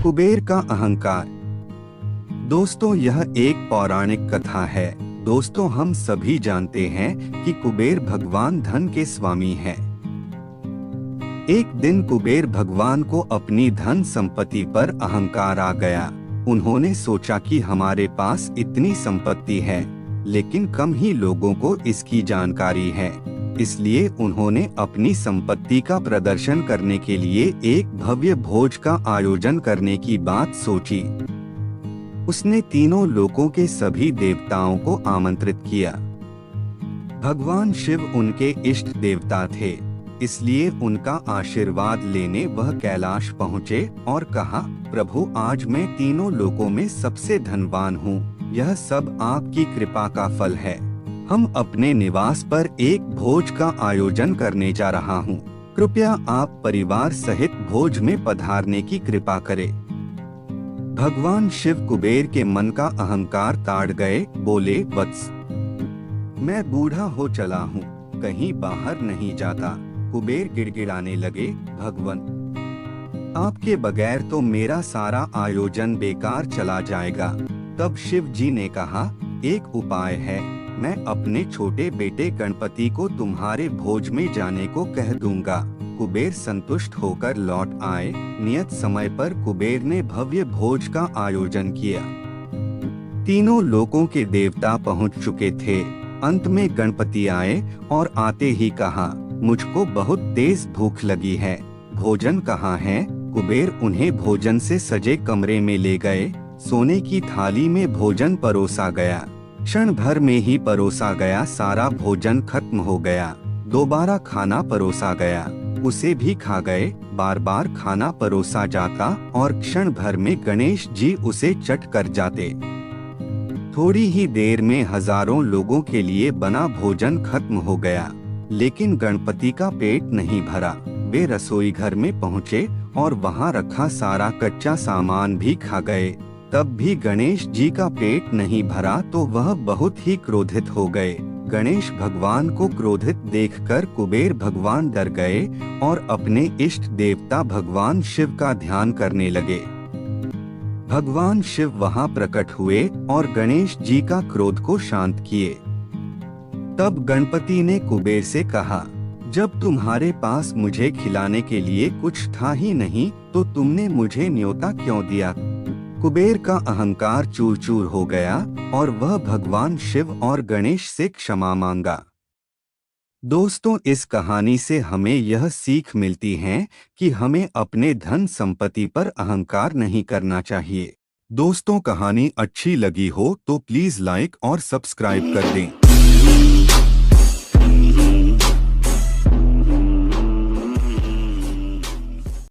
कुबेर का अहंकार। दोस्तों, यह एक पौराणिक कथा है। दोस्तों, हम सभी जानते हैं कि कुबेर भगवान धन के स्वामी हैं। एक दिन कुबेर भगवान को अपनी धन संपत्ति पर अहंकार आ गया। उन्होंने सोचा कि हमारे पास इतनी संपत्ति है, लेकिन कम ही लोगों को इसकी जानकारी है। इसलिए उन्होंने अपनी संपत्ति का प्रदर्शन करने के लिए एक भव्य भोज का आयोजन करने की बात सोची। उसने तीनों लोकों के सभी देवताओं को आमंत्रित किया। भगवान शिव उनके इष्ट देवता थे, इसलिए उनका आशीर्वाद लेने वह कैलाश पहुँचे और कहा, प्रभु, आज मैं तीनों लोकों में सबसे धनवान हूँ। यह सब आपकी कृपा का फल है। हम अपने निवास पर एक भोज का आयोजन करने जा रहा हूँ। कृपया आप परिवार सहित भोज में पधारने की कृपा करें। भगवान शिव कुबेर के मन का अहंकार ताड़ गए। बोले, वत्स, मैं बूढ़ा हो चला हूँ, कहीं बाहर नहीं जाता। कुबेर गिड़गिड़ाने लगे, भगवान, आपके बगैर तो मेरा सारा आयोजन बेकार चला जाएगा। तब शिव जी ने कहा, एक उपाय है। मैं अपने छोटे बेटे गणपति को तुम्हारे भोज में जाने को कह दूंगा। कुबेर संतुष्ट होकर लौट आए। नियत समय पर कुबेर ने भव्य भोज का आयोजन किया। तीनों लोकों के देवता पहुंच चुके थे। अंत में गणपति आए और आते ही कहा, मुझको बहुत तेज भूख लगी है, भोजन कहाँ है? कुबेर उन्हें भोजन से सजे कमरे में ले गए। सोने की थाली में भोजन परोसा गया। क्षण भर में ही परोसा गया सारा भोजन खत्म हो गया। दोबारा खाना परोसा गया, उसे भी खा गए। बार बार खाना परोसा जाता और क्षण भर में गणेश जी उसे चट कर जाते। थोड़ी ही देर में हजारों लोगों के लिए बना भोजन खत्म हो गया, लेकिन गणपति का पेट नहीं भरा। वे रसोई घर में पहुँचे और वहाँ रखा सारा कच्चा सामान भी खा गए। तब भी गणेश जी का पेट नहीं भरा तो वह बहुत ही क्रोधित हो गए। गणेश भगवान को क्रोधित देखकर कुबेर भगवान डर गए और अपने इष्ट देवता भगवान शिव का ध्यान करने लगे। भगवान शिव वहां प्रकट हुए और गणेश जी का क्रोध को शांत किए। तब गणपति ने कुबेर से कहा, जब तुम्हारे पास मुझे खिलाने के लिए कुछ था ही नहीं तो तुमने मुझे न्योता क्यों दिया? कुबेर का अहंकार चूर चूर हो गया और वह भगवान शिव और गणेश से क्षमा मांगा। दोस्तों, इस कहानी से हमें यह सीख मिलती है कि हमें अपने धन संपत्ति पर अहंकार नहीं करना चाहिए। दोस्तों, कहानी अच्छी लगी हो तो प्लीज लाइक और सब्सक्राइब कर दें।